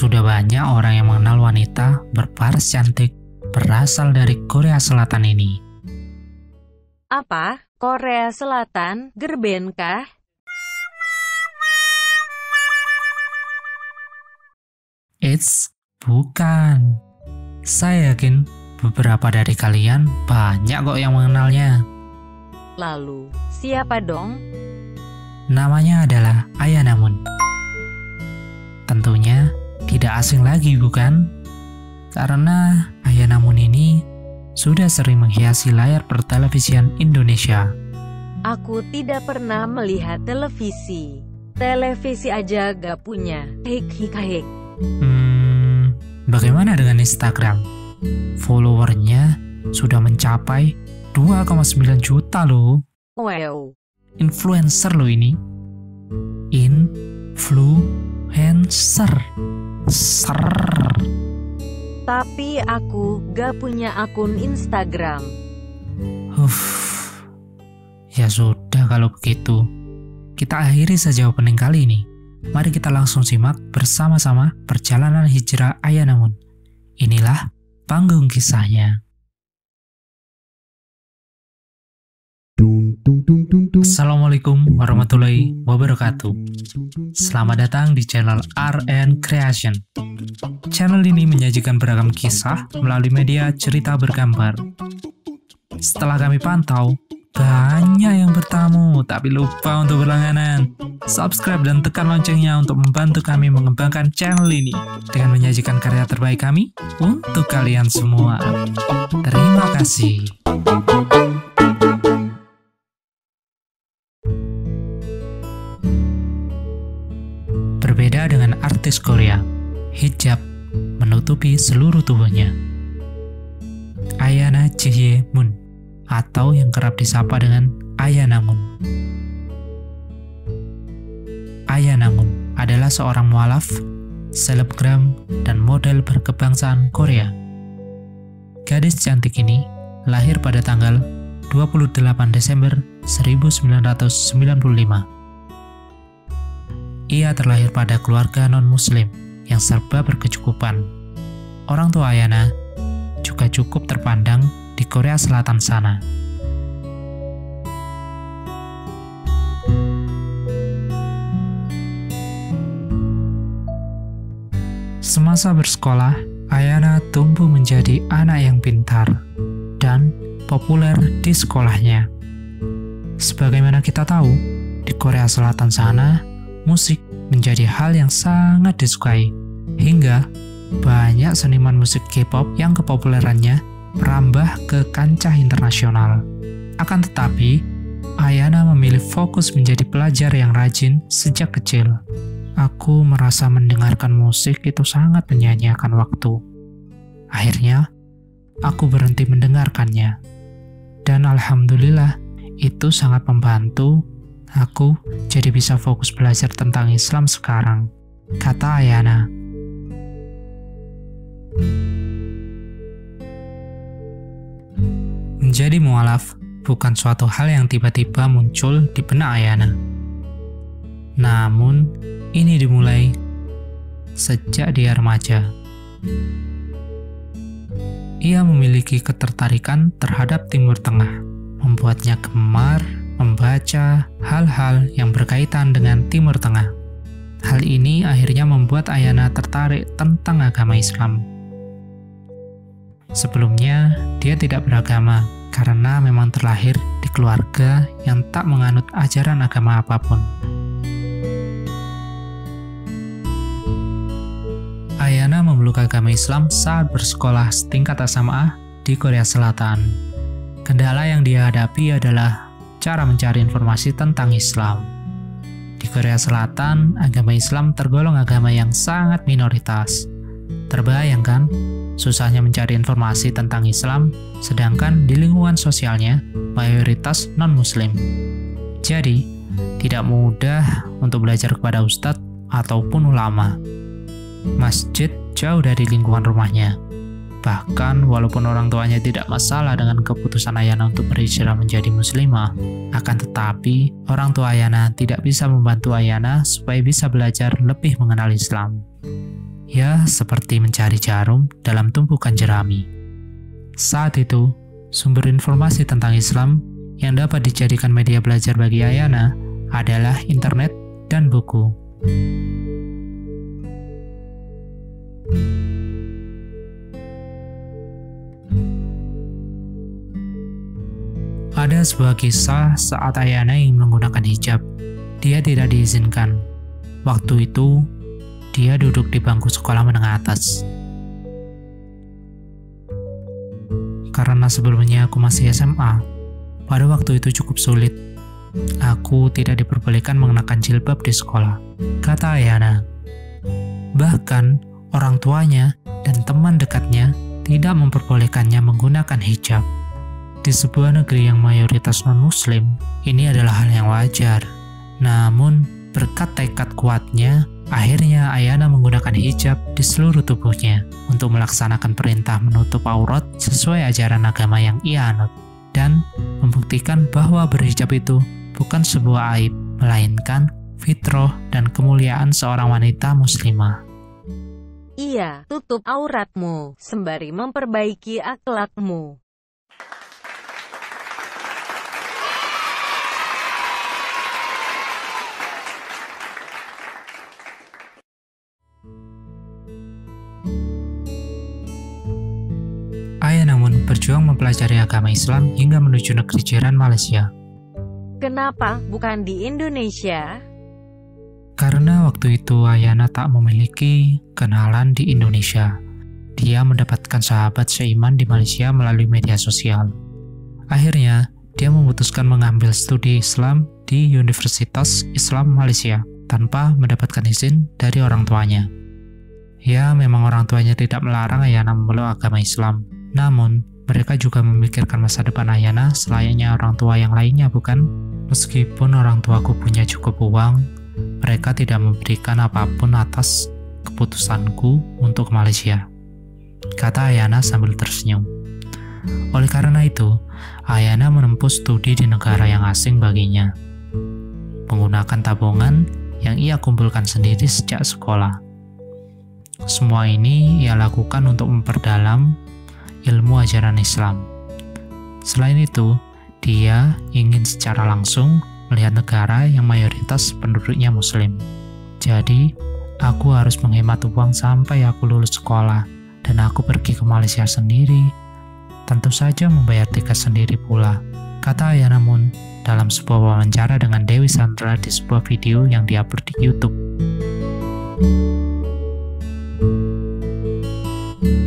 Sudah banyak orang yang mengenal wanita berparas cantik berasal dari Korea Selatan ini. Apa? Korea Selatan? Gerben kah? Bukan. Saya yakin beberapa dari kalian banyak kok yang mengenalnya. Lalu, siapa dong? Namanya adalah Ayana Moon. Tentunya tidak asing lagi, bukan? Karena Ayana Moon ini sudah sering menghiasi layar pertelevisian Indonesia. Aku tidak pernah melihat televisi. Televisi aja gak punya. Hik. Bagaimana dengan Instagram? Followernya sudah mencapai 2,9 juta loh. Wow. Influencer loh ini. Influencer. Tapi aku gak punya akun Instagram. Ya sudah kalau begitu. Kita akhiri saja opening kali ini. Mari kita langsung simak bersama-sama perjalanan hijrah Ayana Moon. Inilah panggung kisahnya. Assalamualaikum warahmatullahi wabarakatuh. Selamat datang di channel RN Creation. Channel ini menyajikan beragam kisah melalui media cerita bergambar. Setelah kami pantau, banyak yang bertamu tapi lupa untuk berlangganan. Subscribe dan tekan loncengnya untuk membantu kami mengembangkan channel ini dengan menyajikan karya terbaik kami untuk kalian semua. Terima kasih. Berbeda dengan artis Korea, hijab menutupi seluruh tubuhnya. Ayana Jihye Moon, atau yang kerap disapa dengan Ayana Moon. Ayana Moon adalah seorang mualaf, selebgram, dan model berkebangsaan Korea. Gadis cantik ini lahir pada tanggal 28 Desember 1995. Ia terlahir pada keluarga non-muslim yang serba berkecukupan. Orang tua Ayana juga cukup terpandang di Korea Selatan sana. Semasa bersekolah, Ayana tumbuh menjadi anak yang pintar dan populer di sekolahnya. Sebagaimana kita tahu, di Korea Selatan sana, musik menjadi hal yang sangat disukai, hingga banyak seniman musik K-pop yang kepopulerannya merambah ke kancah internasional. Akan tetapi, Ayana memilih fokus menjadi pelajar yang rajin sejak kecil. Aku merasa mendengarkan musik itu sangat menyia-nyiakan waktu. Akhirnya, aku berhenti mendengarkannya. Dan alhamdulillah, itu sangat membantu aku jadi bisa fokus belajar tentang Islam sekarang, kata Ayana. Menjadi mualaf bukan suatu hal yang tiba-tiba muncul di benak Ayana. Namun, ini dimulai sejak dia remaja. Ia memiliki ketertarikan terhadap Timur Tengah, membuatnya gemar membaca hal-hal yang berkaitan dengan Timur Tengah. Hal ini akhirnya membuat Ayana tertarik tentang agama Islam. Sebelumnya, dia tidak beragama karena memang terlahir di keluarga yang tak menganut ajaran agama apapun. Ayana memeluk agama Islam saat bersekolah setingkat SMA di Korea Selatan. Kendala yang dia hadapi adalah cara mencari informasi tentang Islam. Di Korea Selatan, agama Islam tergolong agama yang sangat minoritas. Terbayangkan susahnya mencari informasi tentang Islam, sedangkan di lingkungan sosialnya mayoritas non-muslim. Jadi, tidak mudah untuk belajar kepada ustadz ataupun ulama. Masjid jauh dari lingkungan rumahnya. Bahkan walaupun orang tuanya tidak masalah dengan keputusan Ayana untuk berhijrah menjadi muslimah, akan tetapi orang tua Ayana tidak bisa membantu Ayana supaya bisa belajar lebih mengenal Islam. Ya, seperti mencari jarum dalam tumpukan jerami. Saat itu, sumber informasi tentang Islam yang dapat dijadikan media belajar bagi Ayana adalah internet dan buku. Ada sebuah kisah saat Ayana ingin menggunakan hijab. Dia tidak diizinkan. Waktu itu, dia duduk di bangku sekolah menengah atas. Karena sebelumnya aku masih SMA, pada waktu itu cukup sulit. Aku tidak diperbolehkan mengenakan jilbab di sekolah, kata Ayana. Bahkan, orang tuanya dan teman dekatnya tidak memperbolehkannya menggunakan hijab. Di sebuah negeri yang mayoritas non-muslim, ini adalah hal yang wajar. Namun, berkat tekad kuatnya, akhirnya Ayana menggunakan hijab di seluruh tubuhnya untuk melaksanakan perintah menutup aurat sesuai ajaran agama yang ia anut, dan membuktikan bahwa berhijab itu bukan sebuah aib, melainkan fitrah dan kemuliaan seorang wanita muslimah. Iya, tutup auratmu, sembari memperbaiki akhlakmu. Ayana namun berjuang mempelajari agama Islam hingga menuju negeri jiran Malaysia. Kenapa bukan di Indonesia? Karena waktu itu Ayana tak memiliki kenalan di Indonesia. Dia mendapatkan sahabat seiman di Malaysia melalui media sosial. Akhirnya, dia memutuskan mengambil studi Islam di Universitas Islam Malaysia tanpa mendapatkan izin dari orang tuanya. Ya, memang orang tuanya tidak melarang Ayana memeluk agama Islam. Namun, mereka juga memikirkan masa depan Ayana selayaknya orang tua yang lainnya, bukan? Meskipun orang tuaku punya cukup uang, mereka tidak memberikan apapun atas keputusanku untuk Malaysia, kata Ayana sambil tersenyum. Oleh karena itu, Ayana menempuh studi di negara yang asing baginya, menggunakan tabungan yang ia kumpulkan sendiri sejak sekolah. Semua ini ia lakukan untuk memperdalam ilmu ajaran Islam. Selain itu, dia ingin secara langsung melihat negara yang mayoritas penduduknya Muslim. Jadi, aku harus menghemat uang sampai aku lulus sekolah, dan aku pergi ke Malaysia sendiri. Tentu saja membayar tiket sendiri pula, kata Ayana Mun dalam sebuah wawancara dengan Dewi Sandra di sebuah video yang diupload di YouTube.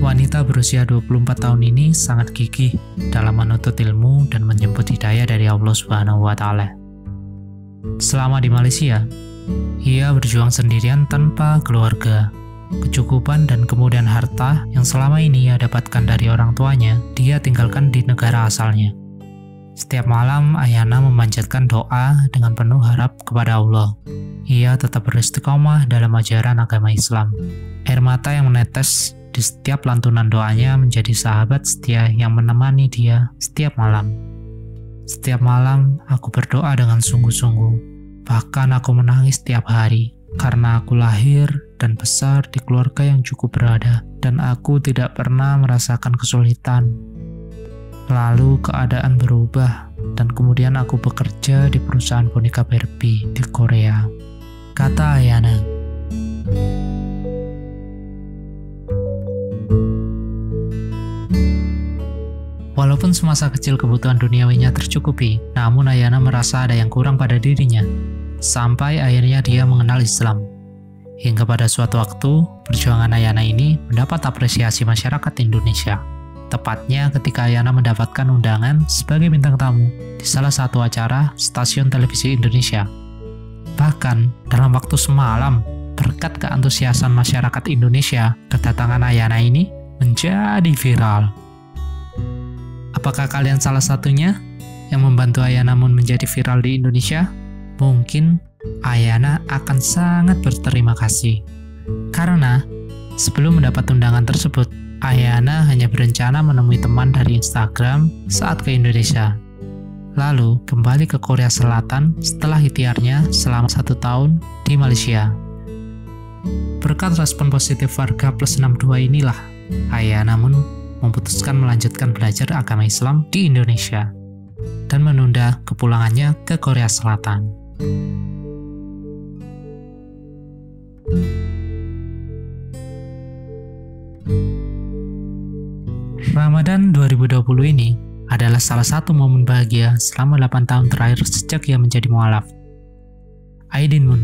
Wanita berusia 24 tahun ini sangat gigih dalam menuntut ilmu dan menjemput hidayah dari Allah Subhanahu wa Ta'ala. Selama di Malaysia, ia berjuang sendirian tanpa keluarga. Kecukupan dan kemudian harta yang selama ini ia dapatkan dari orang tuanya, dia tinggalkan di negara asalnya. Setiap malam, Ayana memanjatkan doa dengan penuh harap kepada Allah. Ia tetap beristiqomah dalam ajaran agama Islam. Air mata yang menetes di setiap lantunan doanya menjadi sahabat setia yang menemani dia setiap malam. Setiap malam, aku berdoa dengan sungguh-sungguh. Bahkan aku menangis setiap hari, karena aku lahir dan besar di keluarga yang cukup berada, dan aku tidak pernah merasakan kesulitan. Lalu keadaan berubah, dan kemudian aku bekerja di perusahaan boneka Barbie di Korea, kata Ayana. Walaupun semasa kecil kebutuhan duniawinya tercukupi, namun Ayana merasa ada yang kurang pada dirinya. Sampai akhirnya dia mengenal Islam. Hingga pada suatu waktu, perjuangan Ayana ini mendapat apresiasi masyarakat Indonesia. Tepatnya ketika Ayana mendapatkan undangan sebagai bintang tamu di salah satu acara stasiun televisi Indonesia. Bahkan, dalam waktu semalam, berkat keantusiasan masyarakat Indonesia, kedatangan Ayana ini menjadi viral. Apakah kalian salah satunya yang membantu Ayana Mun menjadi viral di Indonesia? Mungkin Ayana akan sangat berterima kasih. Karena sebelum mendapat undangan tersebut, Ayana hanya berencana menemui teman dari Instagram saat ke Indonesia. Lalu kembali ke Korea Selatan setelah ikhtiarnya selama 1 tahun di Malaysia. Berkat respon positif warga plus 62 inilah, Ayana Moon memutuskan melanjutkan belajar agama Islam di Indonesia dan menunda kepulangannya ke Korea Selatan. Ramadan 2020 ini adalah salah satu momen bahagia selama 8 tahun terakhir sejak ia menjadi mualaf. Aidin Moon,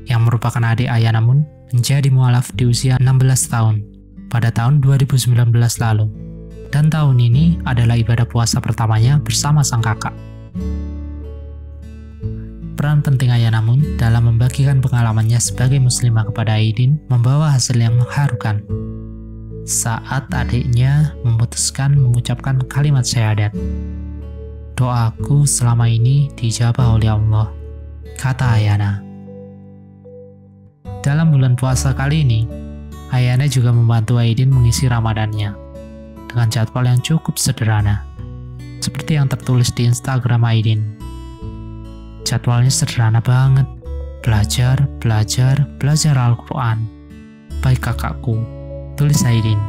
yang merupakan adik Ayana Moon, menjadi mualaf di usia 16 tahun pada tahun 2019 lalu. Dan tahun ini adalah ibadah puasa pertamanya bersama sang kakak. Peran penting Ayana Moon dalam membagikan pengalamannya sebagai muslimah kepada Aidin membawa hasil yang mengharukan. Saat adiknya memutuskan mengucapkan kalimat syahadat, "Doaku selama ini dijabah oleh Allah," kata Ayana. Dalam bulan puasa kali ini, Ayana juga membantu Aidin mengisi Ramadannya dengan jadwal yang cukup sederhana, seperti yang tertulis di Instagram Aidin. Jadwalnya sederhana banget, belajar Al-Quran. Baik kakakku, tulis Aidin.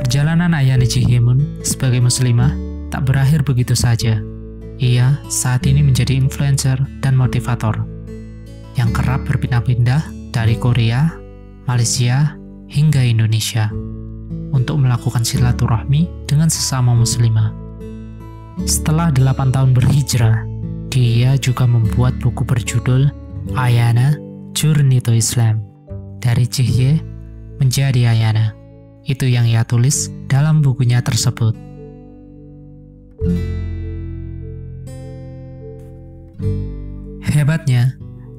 Perjalanan Ayana Jihemun sebagai muslimah tak berakhir begitu saja. Ia saat ini menjadi influencer dan motivator yang kerap berpindah-pindah dari Korea, Malaysia, hingga Indonesia untuk melakukan silaturahmi dengan sesama muslimah. Setelah 8 tahun berhijrah, dia juga membuat buku berjudul Ayana Journey to Islam, dari Jihye menjadi Ayana. Itu yang ia tulis dalam bukunya tersebut. Hebatnya,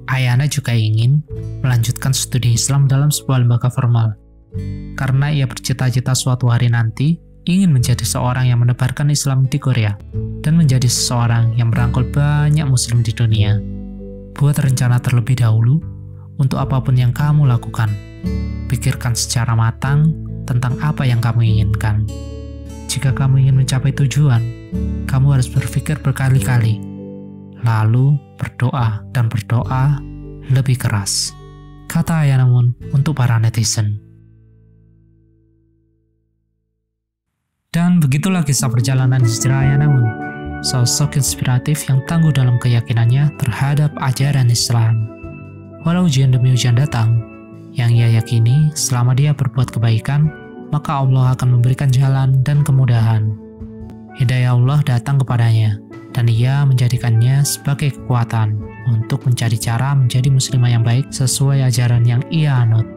Ayana juga ingin melanjutkan studi Islam dalam sebuah lembaga formal, karena ia bercita-cita suatu hari nanti ingin menjadi seorang yang menebarkan Islam di Korea dan menjadi seseorang yang merangkul banyak muslim di dunia. Buat rencana terlebih dahulu untuk apapun yang kamu lakukan. Pikirkan secara matang tentang apa yang kamu inginkan. Jika kamu ingin mencapai tujuan, kamu harus berpikir berkali-kali, lalu berdoa dan berdoa lebih keras, kata Ayana Moon untuk para netizen. Dan begitulah kisah perjalanan hijrah Ayana Moon, sosok inspiratif yang tangguh dalam keyakinannya terhadap ajaran Islam. Walau ujian demi ujian datang, yang ia yakini selama dia berbuat kebaikan, maka Allah akan memberikan jalan dan kemudahan. Hidayah Allah datang kepadanya, dan ia menjadikannya sebagai kekuatan untuk mencari cara menjadi muslimah yang baik sesuai ajaran yang ia anut.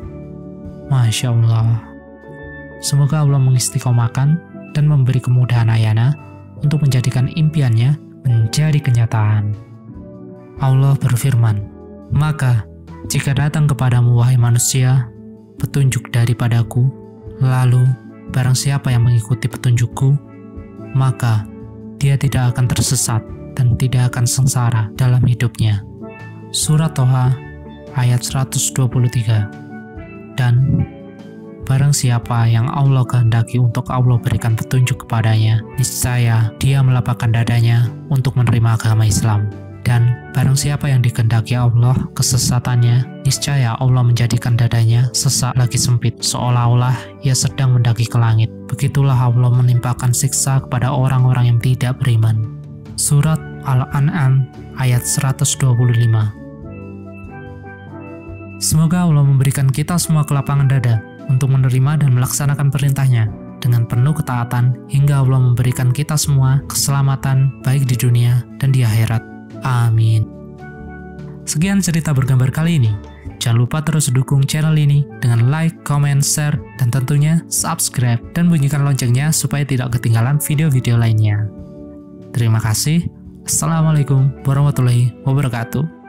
Masya Allah. Semoga Allah mengistiqomahkan dan memberi kemudahan Ayana untuk menjadikan impiannya menjadi kenyataan. Allah berfirman, "Maka, jika datang kepadamu wahai manusia, petunjuk daripadaku, lalu barang siapa yang mengikuti petunjukku, maka dia tidak akan tersesat dan tidak akan sengsara dalam hidupnya." Surat Toha ayat 123. Dan barang siapa yang Allah kehendaki untuk Allah berikan petunjuk kepadanya, niscaya dia melapangkan dadanya untuk menerima agama Islam. Dan barang siapa yang dikehendaki Allah kesesatannya, niscaya Allah menjadikan dadanya sesak lagi sempit, seolah-olah ia sedang mendaki ke langit. Begitulah Allah menimpakan siksa kepada orang-orang yang tidak beriman. Surat Al-An'am ayat 125. Semoga Allah memberikan kita semua kelapangan dada untuk menerima dan melaksanakan perintahnya dengan penuh ketaatan hingga Allah memberikan kita semua keselamatan baik di dunia dan di akhirat. Amin. Sekian cerita bergambar kali ini. Jangan lupa terus dukung channel ini dengan like, comment, share, dan tentunya subscribe dan bunyikan loncengnya supaya tidak ketinggalan video-video lainnya. Terima kasih. Assalamualaikum warahmatullahi wabarakatuh.